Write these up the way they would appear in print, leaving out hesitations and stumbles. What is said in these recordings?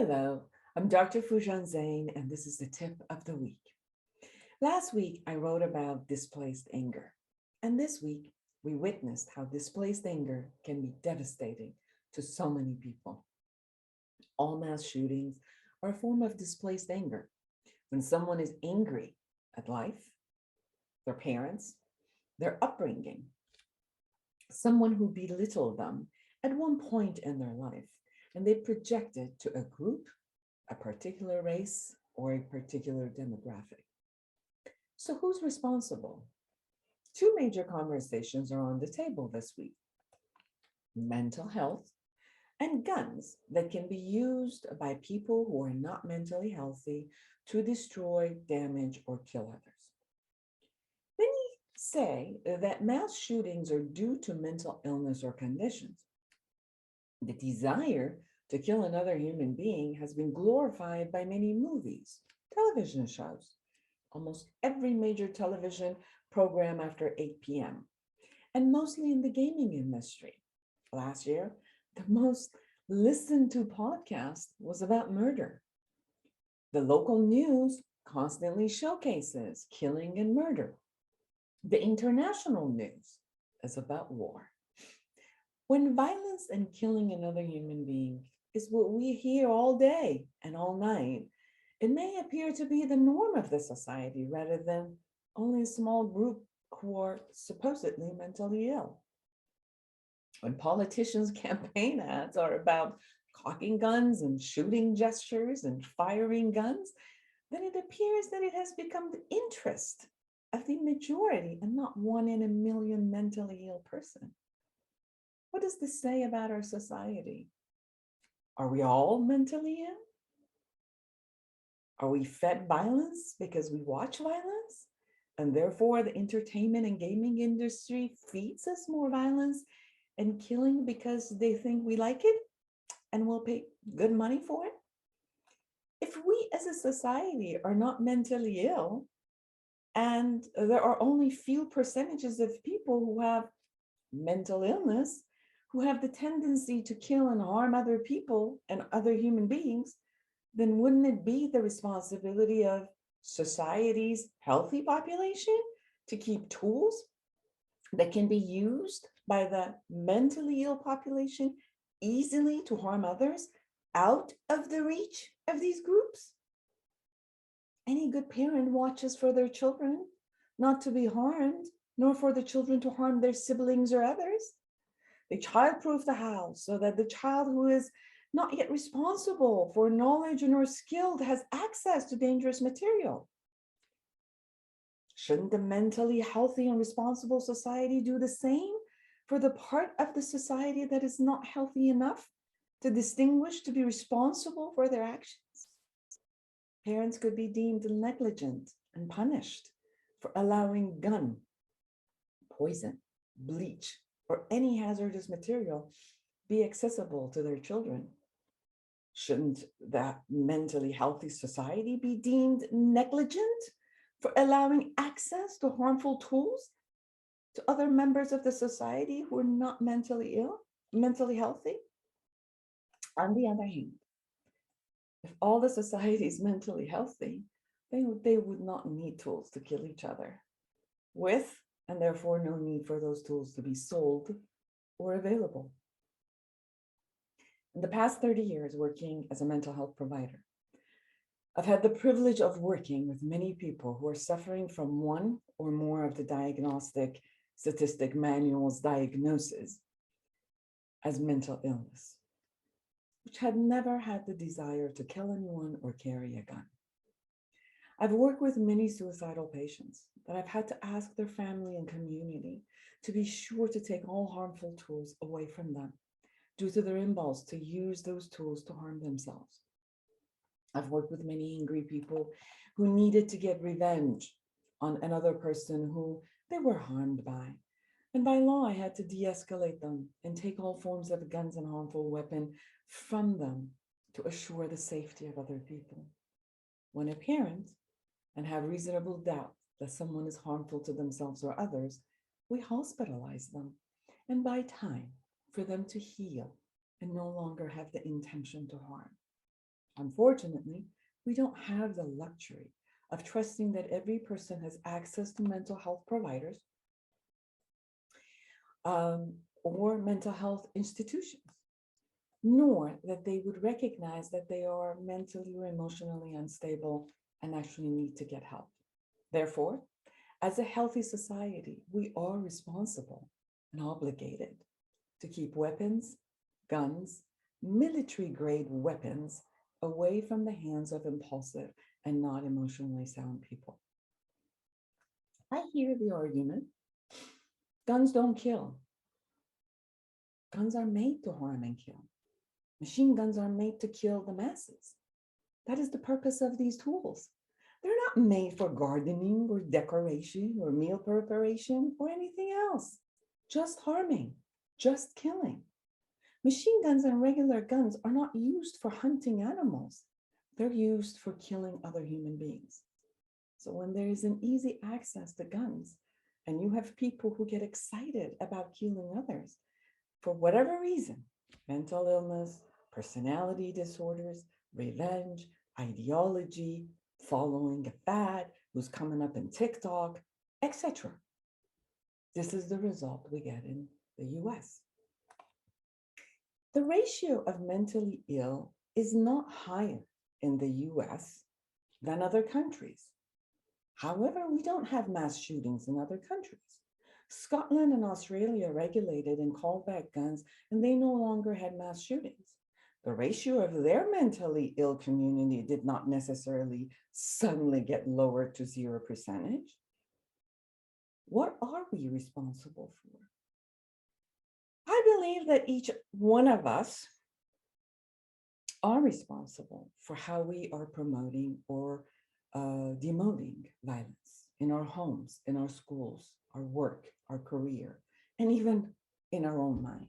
Hello, I'm Dr. Foojan Zeine, and this is the tip of the week. Last week, I wrote about displaced anger. And this week, we witnessed how displaced anger can be devastating to so many people. All mass shootings are a form of displaced anger. When someone is angry at life, their parents, their upbringing, someone who belittled them at one point in their life, and they project it to a group, a particular race, or a particular demographic. So, who's responsible? Two major conversations are on the table this week: mental health and guns that can be used by people who are not mentally healthy to destroy, damage, or kill others. Many say that mass shootings are due to mental illness or conditions. The desire to kill another human being has been glorified by many movies, television shows, almost every major television program after 8 p.m., and mostly in the gaming industry. Last year, the most listened to podcast was about murder. The local news constantly showcases killing and murder. The international news is about war. When violence and killing another human being is what we hear all day and all night, it may appear to be the norm of the society rather than only a small group who are supposedly mentally ill. When politicians' campaign ads are about cocking guns and shooting gestures and firing guns, then it appears that it has become the interest of the majority and not one in a million mentally ill person. What does this say about our society? Are we all mentally ill? Are we fed violence because we watch violence? And therefore, the entertainment and gaming industry feeds us more violence and killing because they think we like it and will pay good money for it? If we as a society are not mentally ill, and there are only few percentages of people who have mental illness, who have the tendency to kill and harm other people and other human beings, then wouldn't it be the responsibility of society's healthy population to keep tools that can be used by the mentally ill population easily to harm others out of the reach of these groups? Any good parent watches for their children not to be harmed, nor for the children to harm their siblings or others. They childproof the house so that the child who is not yet responsible for knowledge nor skilled has access to dangerous material. Shouldn't the mentally healthy and responsible society do the same for the part of the society that is not healthy enough to distinguish, to be responsible for their actions? Parents could be deemed negligent and punished for allowing gun, poison, bleach, or any hazardous material be accessible to their children. Shouldn't that mentally healthy society be deemed negligent for allowing access to harmful tools to other members of the society who are not mentally ill, mentally healthy? On the other hand, if all the society is mentally healthy, they would not need tools to kill each other with, and therefore no need for those tools to be sold or available. In the past 30 years working as a mental health provider, I've had the privilege of working with many people who are suffering from one or more of the diagnostic statistic manual's diagnoses as mental illness, which had never had the desire to kill anyone or carry a gun. I've worked with many suicidal patients that I've had to ask their family and community to be sure to take all harmful tools away from them due to their impulse to use those tools to harm themselves. I've worked with many angry people who needed to get revenge on another person who they were harmed by. And by law, I had to de-escalate them and take all forms of guns and harmful weapon from them to assure the safety of other people. When a parent and have reasonable doubt that someone is harmful to themselves or others, we hospitalize them and buy time for them to heal and no longer have the intention to harm. Unfortunately, we don't have the luxury of trusting that every person has access to mental health providers or mental health institutions, nor that they would recognize that they are mentally or emotionally unstable and actually need to get help. Therefore, as a healthy society, we are responsible and obligated to keep weapons, guns, military grade weapons away from the hands of impulsive and not emotionally sound people. I hear the argument guns don't kill. Guns are made to harm and kill. Machine guns are made to kill the masses. That is the purpose of these tools. They're not made for gardening or decoration or meal preparation or anything else. Just harming, just killing. Machine guns and regular guns are not used for hunting animals. They're used for killing other human beings. So when there is an easy access to guns and you have people who get excited about killing others for whatever reason, mental illness, personality disorders, revenge, ideology, following a fad, who's coming up in TikTok, etc. This is the result we get in the US. The ratio of mentally ill is not higher in the US than other countries. However, we don't have mass shootings in other countries. Scotland and Australia regulated and called back guns, and they no longer had mass shootings. The ratio of their mentally ill community did not necessarily suddenly get lowered to 0%. What are we responsible for? I believe that each one of us are responsible for how we are promoting or demoting violence in our homes, in our schools, our work, our career, and even in our own mind.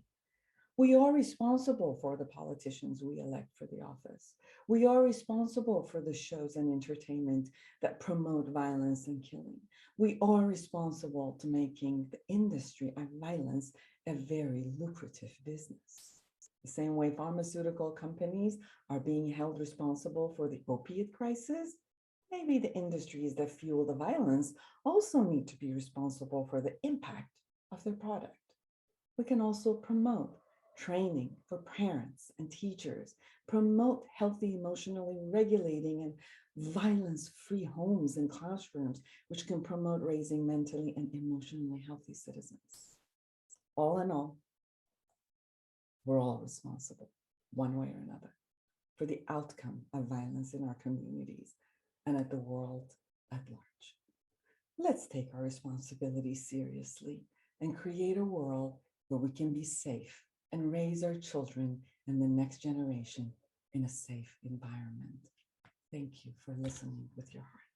We are responsible for the politicians we elect for the office. We are responsible for the shows and entertainment that promote violence and killing. We are responsible to making the industry of violence a very lucrative business. The same way pharmaceutical companies are being held responsible for the opiate crisis, maybe the industries that fuel the violence also need to be responsible for the impact of their product. We can also promote training for parents and teachers, promote healthy, emotionally regulating and violence-free homes and classrooms, which can promote raising mentally and emotionally healthy citizens. All in all, we're all responsible, one way or another, for the outcome of violence in our communities and at the world at large. Let's take our responsibility seriously and create a world where we can be safe and raise our children and the next generation in a safe environment. Thank you for listening with your heart.